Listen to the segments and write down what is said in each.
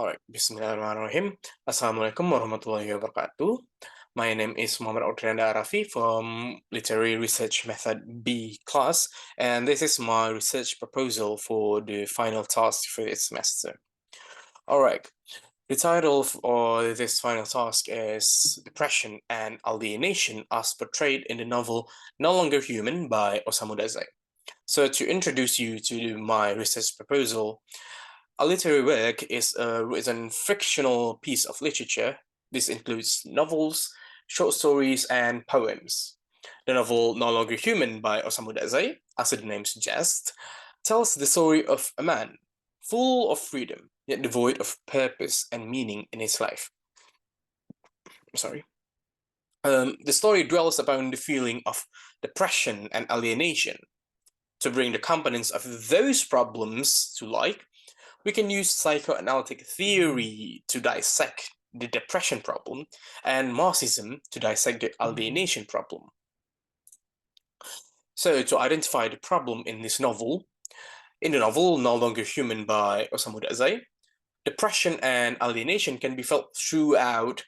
Alright, Bismillahirrahmanirrahim. Assalamualaikum warahmatullahi wabarakatuh. My name is Muhammad Oktrianda Arrafi from Literary Research Method B class, and this is my research proposal for the final task for this semester. Alright, the title for this final task is Depression and Alienation as Portrayed in the Novel No Longer Human by Osamu Dazai. So to introduce you to my research proposal, a literary work is a written fictional piece of literature. This includes novels, short stories, and poems. The novel No Longer Human by Osamu Dazai, as the name suggests, tells the story of a man full of freedom, yet devoid of purpose and meaning in his life. Sorry. The story dwells upon the feeling of depression and alienation. To bring the components of those problems to light, we can use psychoanalytic theory to dissect the depression problem and Marxism to dissect the alienation problem. So to identify the problem in this novel, in the novel No Longer Human by Osamu Dazai, depression and alienation can be felt throughout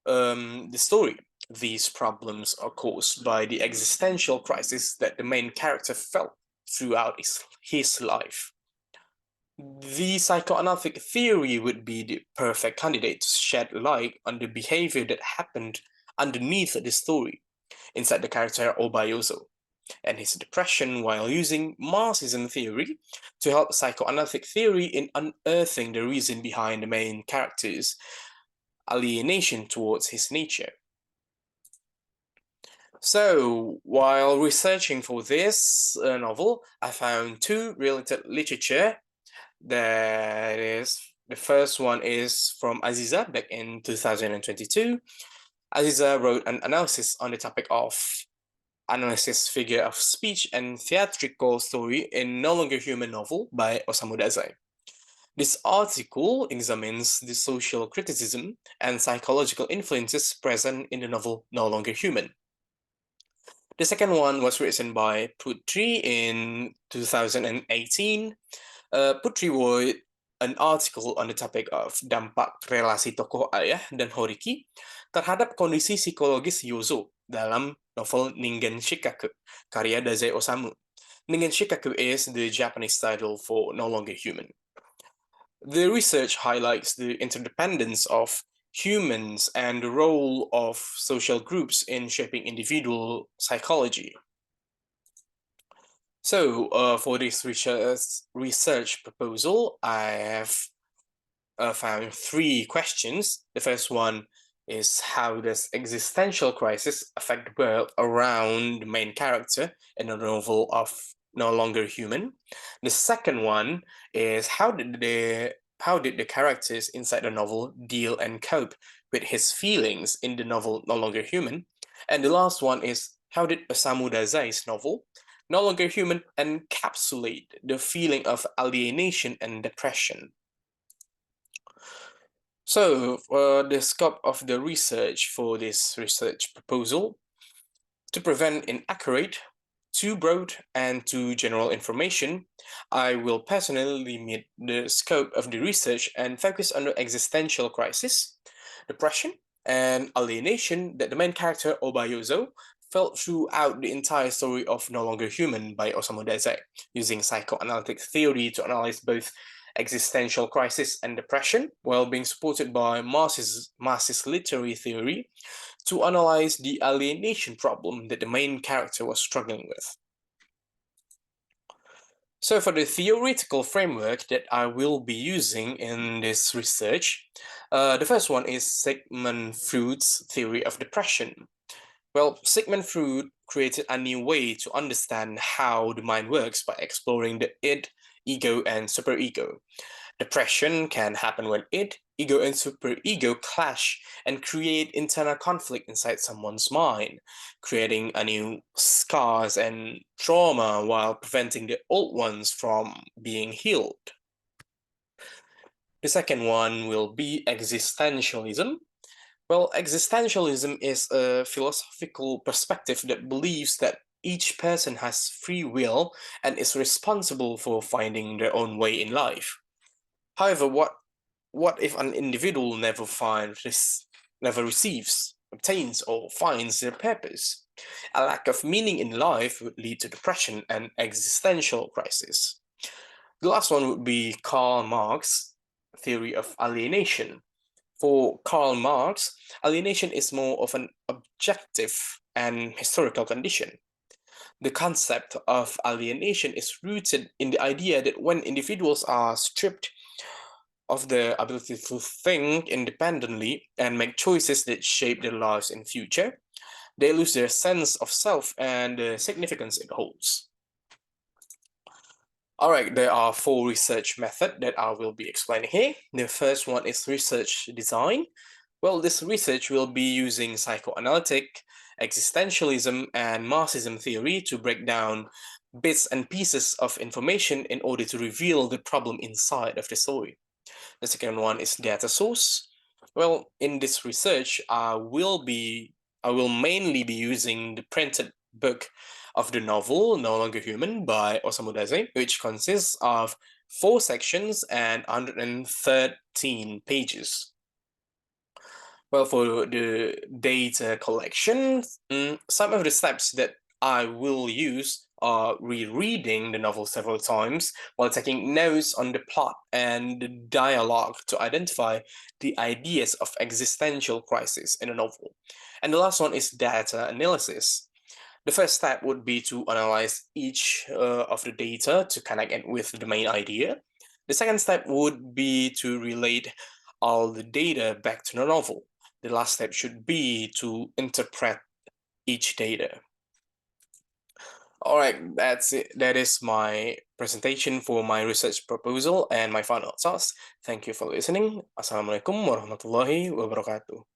the story. These problems are caused by the existential crisis that the main character felt throughout his life. The psychoanalytic theory would be the perfect candidate to shed light on the behavior that happened underneath the story, inside the character Obayoso, and his depression, while using Marxism theory to help psychoanalytic theory in unearthing the reason behind the main character's alienation towards his nature. So, while researching for this novel, I found two related literature. That is, the first one is from Aziza back in 2022. Aziza wrote an analysis on the topic of analysis figure of speech and theatrical story in No Longer Human novel by Osamu Dazai. This article examines the social criticism and psychological influences present in the novel No Longer Human. The second one was written by Putri in 2018. Putri wrote an article on the topic of dampak relasi tokoh ayah dan Horiki terhadap kondisi psikologis Yozo dalam novel Ningen Shikaku, karya Dazai Osamu. Ningen Shikaku is the Japanese title for No Longer Human. The research highlights the interdependence of humans and the role of social groups in shaping individual psychology. So for this research proposal, I have found three questions. The first one is, how does existential crisis affect the world around the main character in the novel of No Longer Human? The second one is, how did the characters inside the novel deal and cope with his feelings in the novel No Longer Human? And the last one is, how did Osamu Dazai's novel No Longer Human encapsulate the feeling of alienation and depression? So, the scope of the research for this research proposal: to prevent inaccurate, too broad, and too general information, I will personally limit the scope of the research and focus on the existential crisis, depression, and alienation that the main character Obayozo felt throughout the entire story of No Longer Human by Osamu Dazai, using psychoanalytic theory to analyze both existential crisis and depression, while being supported by Marxist literary theory to analyze the alienation problem that the main character was struggling with. So for the theoretical framework that I will be using in this research, the first one is Sigmund Freud's theory of depression. Well, Sigmund Freud created a new way to understand how the mind works by exploring the id, ego, and superego. Depression can happen when id, ego, and superego clash and create internal conflict inside someone's mind, creating a new scars and trauma while preventing the old ones from being healed. The second one will be existentialism. Well, existentialism is a philosophical perspective that believes that each person has free will and is responsible for finding their own way in life. However, what what if an individual never receives, obtains, or finds their purpose? A lack of meaning in life would lead to depression and existential crisis. The last one would be Karl Marx's theory of alienation. For Karl Marx, alienation is more of an objective and historical condition. The concept of alienation is rooted in the idea that when individuals are stripped of the ability to think independently and make choices that shape their lives in future, they lose their sense of self and the significance it holds. All right, there are 4 research methods that I will be explaining here. The first one is research design. Well, this research will be using psychoanalytic, existentialism, and Marxism theory to break down bits and pieces of information in order to reveal the problem inside of the story. The second one is data source. Well, in this research, I will mainly be using the printed book of the novel No Longer Human by Osamu Dazai, which consists of 4 sections and 113 pages. Well, for the data collection, some of the steps that I will use are rereading the novel several times while taking notes on the plot and the dialogue to identify the ideas of existential crisis in a novel. And the last one is data analysis. The first step would be to analyze each of the data to connect it with the main idea. The second step would be to relate all the data back to the novel. The last step should be to interpret each data. All right, that's it. That is my presentation for my research proposal and my final thoughts. Thank you for listening. Assalamualaikum warahmatullahi wabarakatuh.